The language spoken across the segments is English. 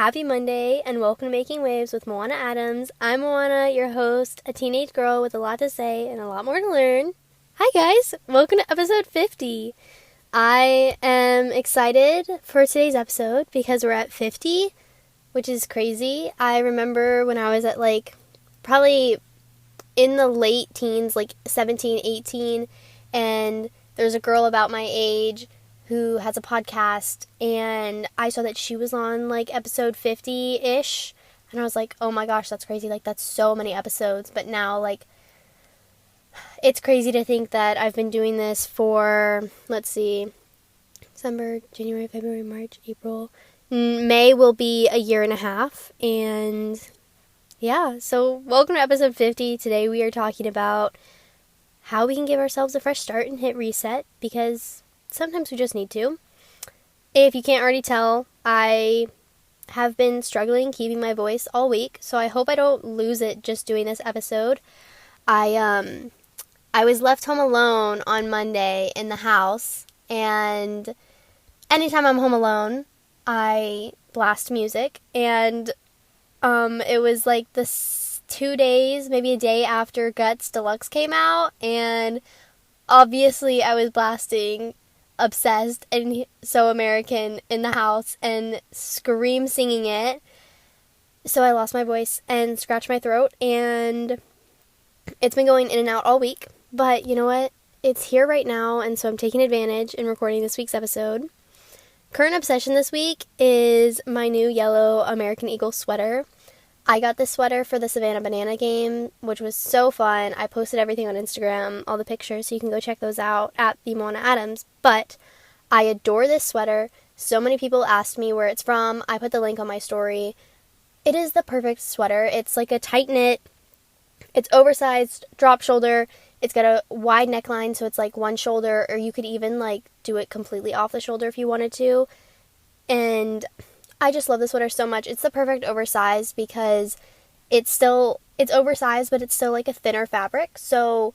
Happy Monday, and welcome to Making Waves with Moanna Adams. I'm Moanna, your host, a teenage girl with a lot to say and a lot more to learn. Hi guys, welcome to episode 50. I am excited for today's episode because we're at 50, which is crazy. I remember when I was at probably in the late teens, 17, 18, and there's a girl about my age who has a podcast, and I saw that she was on episode 50-ish, and I was like, oh my gosh, that's crazy, that's so many episodes. But now it's crazy to think that I've been doing this for, let's see, December, January, February, March, April, May will be a year and a half. And yeah, so welcome to episode 50. Today we are talking about how we can give ourselves a fresh start and hit reset, because sometimes we just need to. If you can't already tell, I have been struggling keeping my voice all week, so I hope I don't lose it just doing this episode. I was left home alone on Monday in the house, and anytime I'm home alone, I blast music, and it was the 2 days, maybe a day after Guts Deluxe came out, and obviously I was blasting Obsessed and So American in the house and scream singing it. So I lost my voice and scratched my throat, and it's been going in and out all week. But you know what? It's here right now, and so I'm taking advantage in recording this week's episode. Current obsession this week is my new yellow American Eagle sweater. I got this sweater for the Savannah Banana game, which was so fun. I posted everything on Instagram, all the pictures, so you can go check those out at the Moanna Adams. But I adore this sweater. So many people asked me where it's from. I put the link on my story. It is the perfect sweater. It's like a tight knit. It's oversized, drop shoulder. It's got a wide neckline, so it's one shoulder, or you could even do it completely off the shoulder if you wanted to. And I just love this sweater so much. It's the perfect oversized because it's oversized, but it's still a thinner fabric. So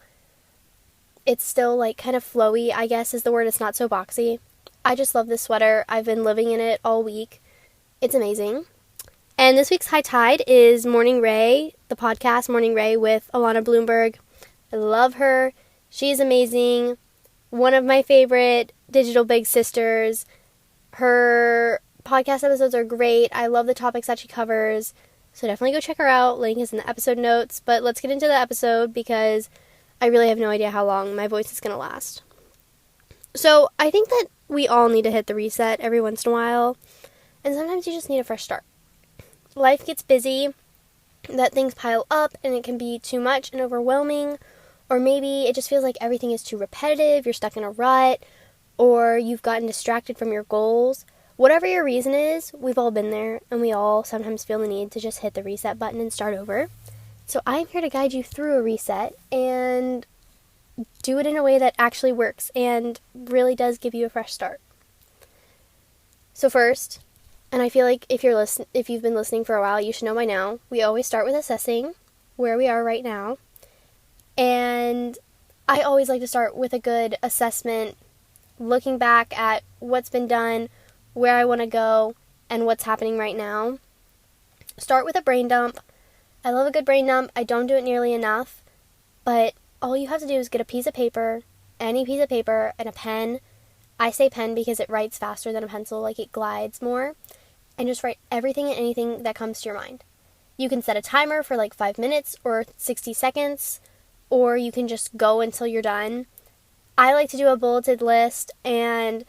it's still kind of flowy, I guess is the word. It's not so boxy. I just love this sweater. I've been living in it all week. It's amazing. And this week's High Tide is Morning Ray, the podcast Morning Ray with Alana Bloomberg. I love her. She's amazing. One of my favorite digital big sisters. Her podcast episodes are great. I love the topics that she covers. So definitely go check her out. Link is in the episode notes. But let's get into the episode because I really have no idea how long my voice is going to last. So I think that we all need to hit the reset every once in a while. And sometimes you just need a fresh start. Life gets busy, that things pile up, and it can be too much and overwhelming. Or maybe it just feels like everything is too repetitive, you're stuck in a rut, or you've gotten distracted from your goals. Whatever your reason is, we've all been there, and we all sometimes feel the need to just hit the reset button and start over. So I'm here to guide you through a reset and do it in a way that actually works and really does give you a fresh start. So first, and I feel like if you've been listening for a while, you should know by now, we always start with assessing where we are right now. And I always like to start with a good assessment, looking back at what's been done, where I want to go, and what's happening right now. Start with a brain dump. I love a good brain dump. I don't do it nearly enough, but all you have to do is get a piece of paper, any piece of paper, and a pen. I say pen because it writes faster than a pencil, it glides more, and just write everything and anything that comes to your mind. You can set a timer for 5 minutes or 60 seconds, or you can just go until you're done. I like to do a bulleted list, and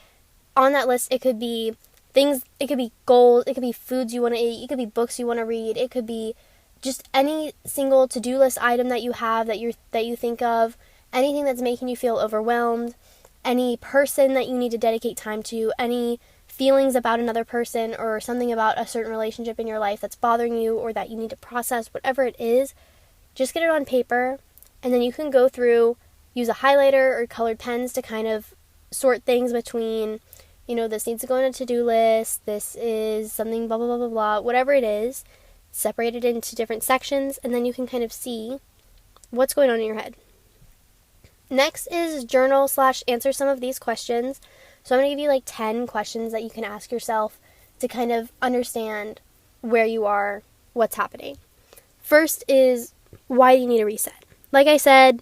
on that list, it could be things, it could be goals, it could be foods you want to eat, it could be books you want to read, it could be just any single to-do list item that you have that you think of, anything that's making you feel overwhelmed, any person that you need to dedicate time to, any feelings about another person or something about a certain relationship in your life that's bothering you or that you need to process, whatever it is, just get it on paper, and then you can go through, use a highlighter or colored pens to kind of sort things between, this needs to go on a to-do list, this is something blah, blah, blah, blah, blah, whatever it is, separate it into different sections, and then you can kind of see what's going on in your head. Next is journal/answer some of these questions. So I'm going to give you 10 questions that you can ask yourself to kind of understand where you are, what's happening. First is, why do you need a reset? Like I said,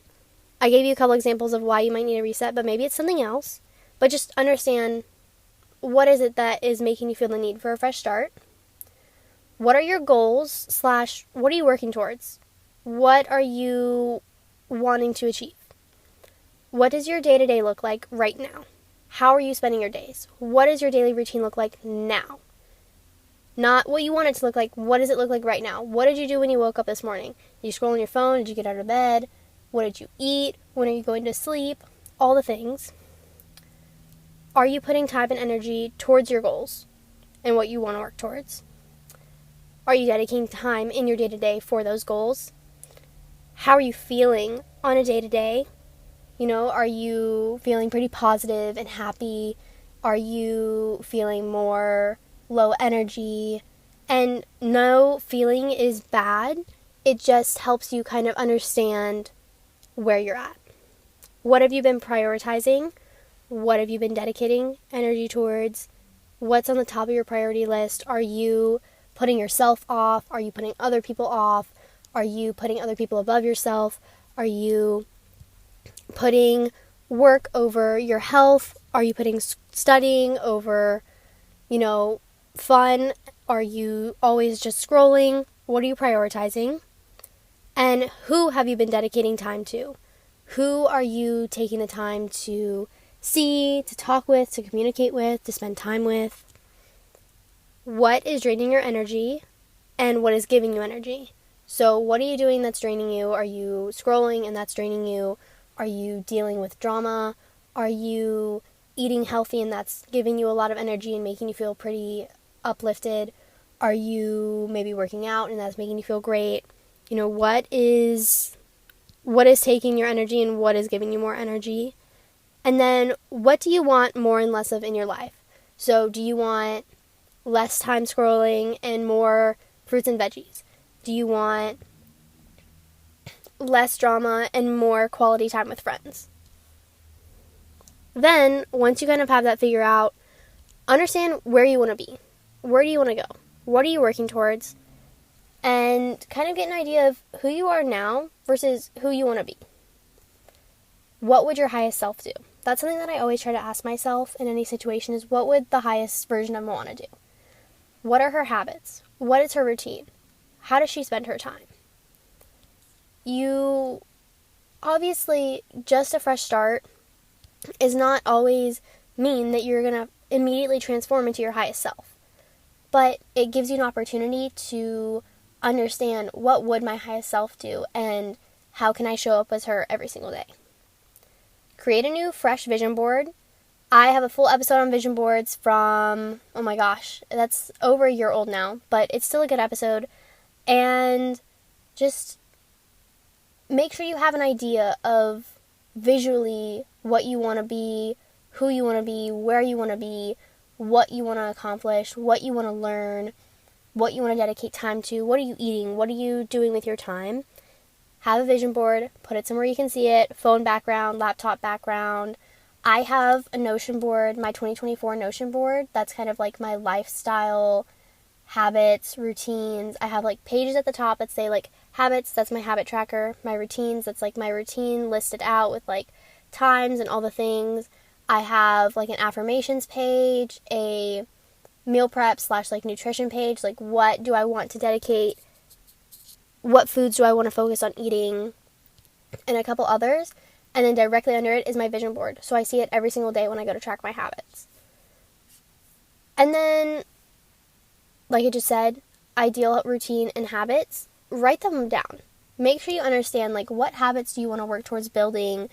I gave you a couple examples of why you might need a reset, but maybe it's something else. But just understand, what is it that is making you feel the need for a fresh start? What are your goals / what are you working towards? What are you wanting to achieve? What does your day-to-day look like right now? How are you spending your days? What does your daily routine look like now? Not what you want it to look like. What does it look like right now? What did you do when you woke up this morning? Did you scroll on your phone? Did you get out of bed? What did you eat? When are you going to sleep? All the things. Are you putting time and energy towards your goals and what you want to work towards? Are you dedicating time in your day-to-day for those goals? How are you feeling on a day-to-day? Are you feeling pretty positive and happy? Are you feeling more low energy? And no feeling is bad. It just helps you kind of understand where you're at. What have you been prioritizing? What have you been dedicating energy towards? What's on the top of your priority list? Are you putting yourself off? Are you putting other people off? Are you putting other people above yourself? Are you putting work over your health? Are you putting studying over, fun? Are you always just scrolling? What are you prioritizing? And who have you been dedicating time to? Who are you taking the time to see, to talk with, to communicate with, to spend time with? What is draining your energy and what is giving you energy? So what are you doing that's draining you? Are you scrolling and that's draining you? Are you dealing with drama? Are you eating healthy and that's giving you a lot of energy and making you feel pretty uplifted? Are you maybe working out and that's making you feel great? What is taking your energy and what is giving you more energy? And then what do you want more and less of in your life? So do you want less time scrolling and more fruits and veggies? Do you want less drama and more quality time with friends? Then, once you kind of have that figured out, understand where you want to be. Where do you want to go? What are you working towards? And kind of get an idea of who you are now versus who you want to be. What would your highest self do? That's something that I always try to ask myself in any situation is, what would the highest version of Moana do? What are her habits? What is her routine? How does she spend her time? You, obviously, just a fresh start is not always mean that you're going to immediately transform into your highest self. But it gives you an opportunity to understand, what would my highest self do and how can I show up as her every single day? Create a new, fresh vision board. I have a full episode on vision boards from, oh my gosh, that's over a year old now, but it's still a good episode. And just make sure you have an idea of visually what you want to be, who you want to be, where you want to be, what you want to accomplish, what you want to learn, what you want to dedicate time to, what are you eating, what are you doing with your time. Have a vision board, put it somewhere you can see it, phone background, laptop background. I have a Notion board, my 2024 Notion board, that's kind of like my lifestyle, habits, routines. I have like pages at the top that say like habits, that's my habit tracker. My routines, that's like my routine listed out with like times and all the things. I have like an affirmations page, a meal prep / like nutrition page, like what do I want to dedicate, what foods do I want to focus on eating, and a couple others. And then directly under it is my vision board. So I see it every single day when I go to track my habits. And then, like I just said, ideal routine and habits, write them down. Make sure you understand, like, what habits do you want to work towards building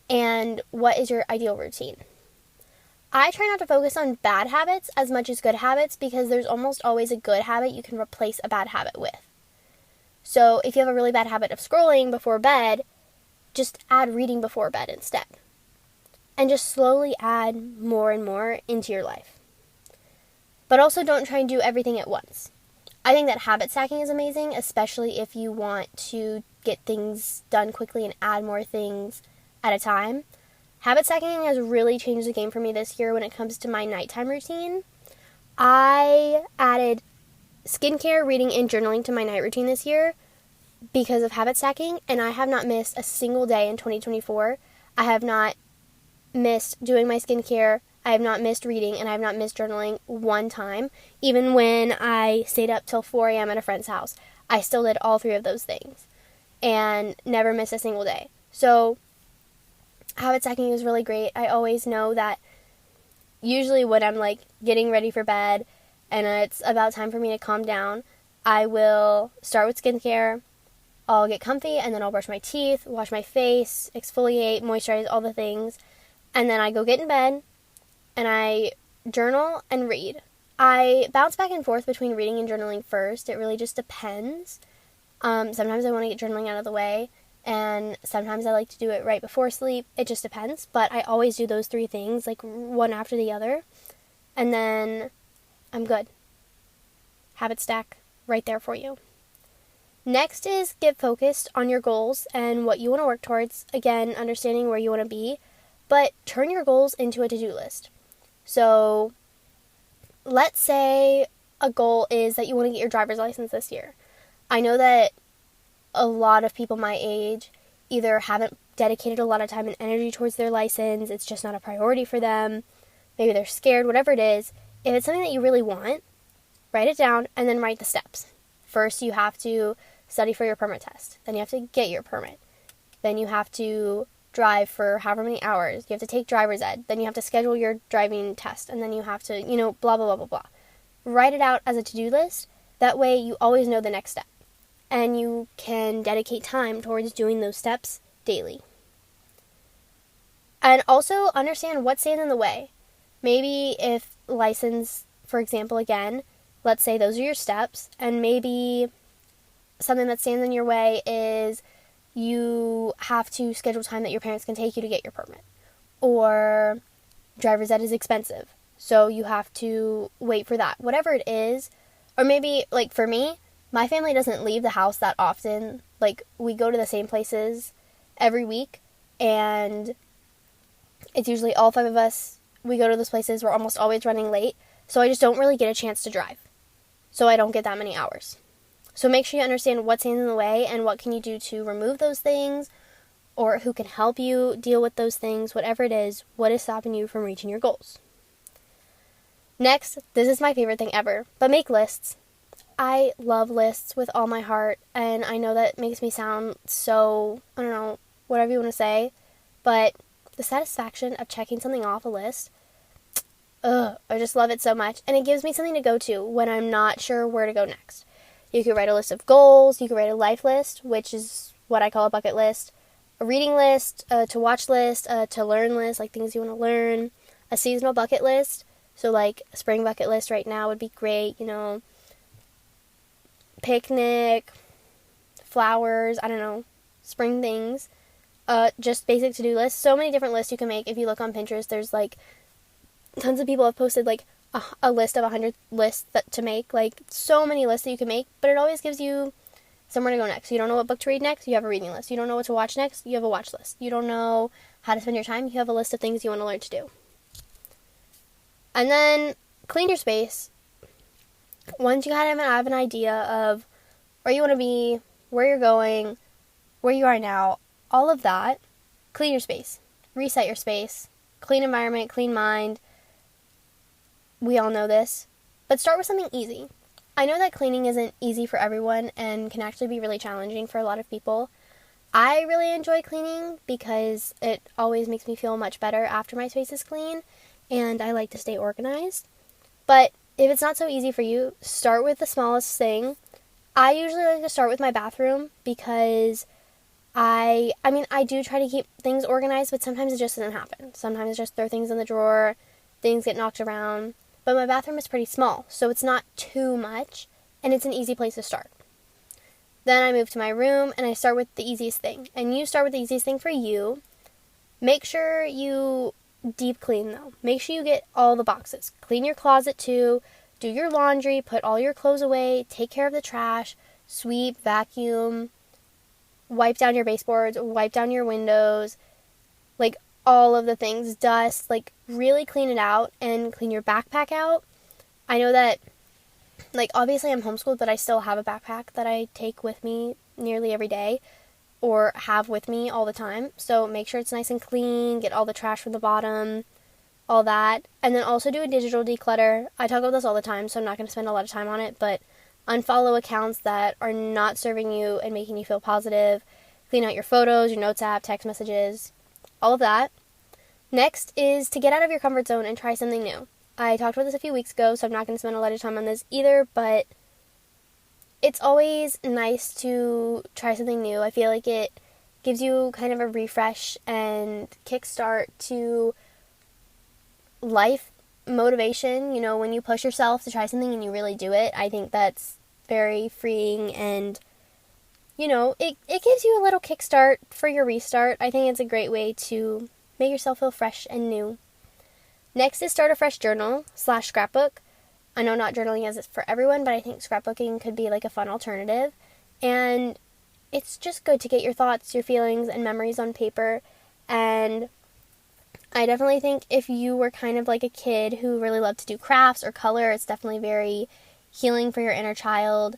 and what is your ideal routine. I try not to focus on bad habits as much as good habits because there's almost always a good habit you can replace a bad habit with. So if you have a really bad habit of scrolling before bed, just add reading before bed instead. And just slowly add more and more into your life. But also don't try and do everything at once. I think that habit stacking is amazing, especially if you want to get things done quickly and add more things at a time. Habit stacking has really changed the game for me this year when it comes to my nighttime routine. I added skincare, reading, and journaling to my night routine this year because of habit stacking, and I have not missed a single day in 2024. I have not missed doing my skincare, I have not missed reading, and I have not missed journaling one time. Even when I stayed up till 4 a.m. at a friend's house, I still did all 3 of those things and never missed a single day. So habit stacking is really great. I always know that usually when I'm like getting ready for bed and it's about time for me to calm down, I will start with skincare. I'll get comfy, and then I'll brush my teeth, wash my face, exfoliate, moisturize, all the things. And then I go get in bed, and I journal and read. I bounce back and forth between reading and journaling first. It really just depends. Sometimes I want to get journaling out of the way, and sometimes I like to do it right before sleep. It just depends. But I always do those 3 things, like one after the other. And then I'm good. Habit stack right there for you. Next is get focused on your goals and what you want to work towards. Again, understanding where you want to be. But turn your goals into a to-do list. So let's say a goal is that you want to get your driver's license this year. I know that a lot of people my age either haven't dedicated a lot of time and energy towards their license, it's just not a priority for them, maybe they're scared, whatever it is. If it's something that you really want, write it down and then write the steps. First, you have to study for your permit test. Then you have to get your permit. Then you have to drive for however many hours. You have to take driver's ed. Then you have to schedule your driving test. And then you have to, blah, blah, blah, blah, blah. Write it out as a to-do list. That way you always know the next step. And you can dedicate time towards doing those steps daily. And also understand what stands in the way. Maybe if license, for example, again, let's say those are your steps, and maybe something that stands in your way is you have to schedule time that your parents can take you to get your permit. Or driver's ed is expensive, so you have to wait for that. Whatever it is, or maybe, like for me, my family doesn't leave the house that often. Like, we go to the same places every week, and it's usually all 5 of us. We go to those places. We're almost always running late, so I just don't really get a chance to drive. So I don't get that many hours. So make sure you understand what stands in the way and what can you do to remove those things, or who can help you deal with those things, whatever it is, what is stopping you from reaching your goals. Next, this is my favorite thing ever, but make lists. I love lists with all my heart, and I know that makes me sound so, I don't know, whatever you want to say, but the satisfaction of checking something off a list, I just love it so much, and it gives me something to go to when I'm not sure where to go next. You could write a list of goals, you could write a life list, which is what I call a bucket list, a reading list, a to-watch list, a to-learn list, like things you want to learn, a seasonal bucket list, so like a spring bucket list right now would be great, picnic, flowers, I don't know, spring things, just basic to-do lists. So many different lists you can make. If you look on Pinterest, there's like tons of people have posted like a list of 100 lists to make, like so many lists that you can make, but it always gives you somewhere to go next. You don't know what book to read next, you have a reading list. You don't know what to watch next, you have a watch list. You don't know how to spend your time, you have a list of things you want to learn to do. And then clean your space. Once you kind of have an idea of where you want to be, where you're going, where you are now, all of that, clean your space. Reset your space. Clean environment, clean mind. We all know this. But start with something easy. I know that cleaning isn't easy for everyone and can actually be really challenging for a lot of people. I really enjoy cleaning because it always makes me feel much better after my space is clean, and I like to stay organized. But if it's not so easy for you, start with the smallest thing. I usually like to start with my bathroom because I do try to keep things organized, but sometimes it just doesn't happen. Sometimes I just throw things in the drawer, things get knocked around. But my bathroom is pretty small, so it's not too much, and it's an easy place to start. Then I move to my room, and I start with the easiest thing. And you start with the easiest thing for you. Make sure you deep clean, though. Make sure you get all the boxes. Clean your closet, too. Do your laundry, put all your clothes away, take care of the trash, sweep, vacuum, wipe down your baseboards, wipe down your windows, like all of the things, dust, like really clean it out and clean your backpack out. I know that Like, obviously I'm homeschooled, but I still have a backpack that I take with me nearly every day, or have with me all the time. So make sure it's nice and clean, get all the trash from the bottom, all that. And then also do a digital declutter. I talk about this all the time, so I'm not going to spend a lot of time on it, but unfollow accounts that are not serving you and making you feel positive. Clean out your photos, your notes app, text messages, all of that. Next is to get out of your comfort zone and try something new. I talked about this a few weeks ago, so I'm not going to spend a lot of time on this either, but it's always nice to try something new. I feel like it gives you kind of a refresh and kickstart to life motivation. You know, when you push yourself to try something and you really do it, I think that's very freeing, and you know, it gives you a little kickstart for your restart. I think it's a great way to make yourself feel fresh and new. Next is start a fresh journal / scrapbook. I know not journaling is for everyone, but I think scrapbooking could be like a fun alternative. And it's just good to get your thoughts, your feelings, and memories on paper. And I definitely think if you were kind of like a kid who really loved to do crafts or color, it's definitely very healing for your inner child.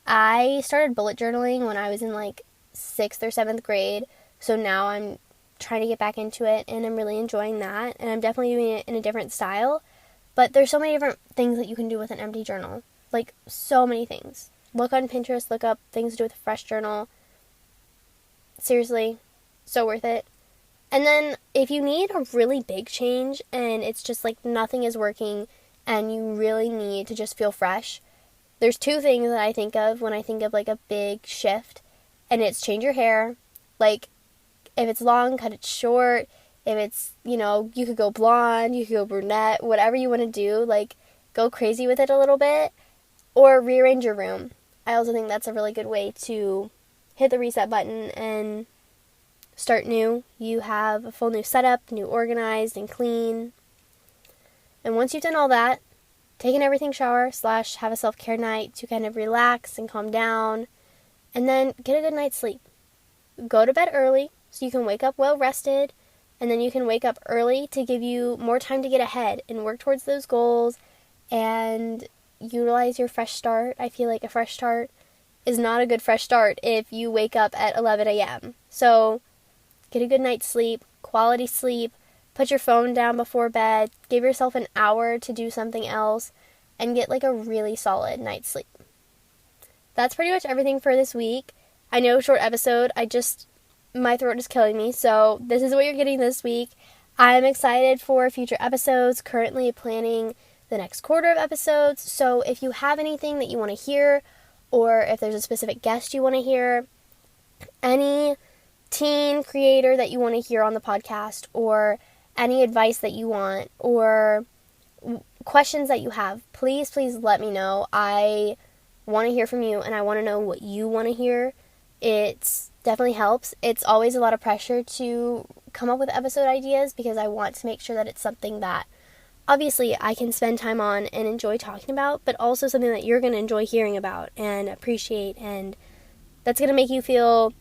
I started bullet journaling when I was in like 6th or 7th grade, so now I'm trying to get back into it, and I'm really enjoying that, and I'm definitely doing it in a different style. But there's so many different things that you can do with an empty journal, like so many things. Look on Pinterest, look up things to do with a fresh journal. Seriously, so worth it. And then if you need a really big change and it's just like nothing is working and you really need to just feel fresh, there's 2 things that I think of when I think of like a big shift, and it's change your hair. Like, if it's long, cut it short. If it's, you know, you could go blonde, you could go brunette, whatever you want to do, like, go crazy with it a little bit. Or rearrange your room. I also think that's a really good way to hit the reset button and start new. You have a full new setup, new organized and clean. And once you've done all that, take an everything shower / have a self-care night to kind of relax and calm down. And then get a good night's sleep. Go to bed early so you can wake up well rested, and then you can wake up early to give you more time to get ahead and work towards those goals and utilize your fresh start. I feel like a fresh start is not a good fresh start if you wake up at 11 a.m. So get a good night's sleep, quality sleep, put your phone down before bed, give yourself an hour to do something else, and get like a really solid night's sleep. That's pretty much everything for this week. I know, short episode, my throat is killing me, so this is what you're getting this week. I'm excited for future episodes, currently planning the next quarter of episodes, so if you have anything that you want to hear, or if there's a specific guest you want to hear, any teen creator that you want to hear on the podcast, or any advice that you want, or questions that you have, please let me know. I want to hear from you, and I want to know what you want to hear. It definitely helps. It's always a lot of pressure to come up with episode ideas because I want to make sure that it's something that obviously I can spend time on and enjoy talking about, but also something that you're going to enjoy hearing about and appreciate, and that's going to make you feel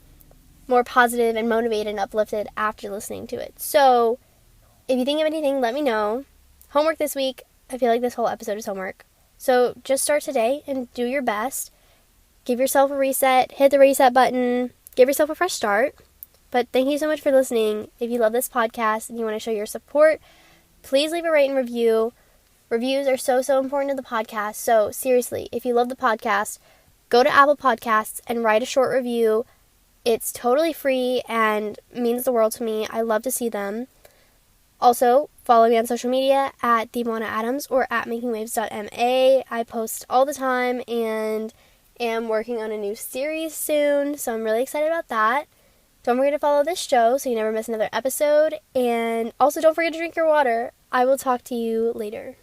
more positive and motivated and uplifted after listening to it. So if you think of anything, let me know. Homework this week. I feel like this whole episode is homework. So just start today and do your best. Give yourself a reset, hit the reset button, give yourself a fresh start. But thank you so much for listening. If you love this podcast and you want to show your support, please leave a rate and review. Reviews are so important to the podcast. So seriously, if you love the podcast, go to Apple Podcasts and write a short review. It's totally free and means the world to me. I love to see them. Also, follow me on social media at @moannaadams or at makingwaves.ma. I post all the time and am working on a new series soon, so I'm really excited about that. Don't forget to follow this show so you never miss another episode. And also don't forget to drink your water. I will talk to you later.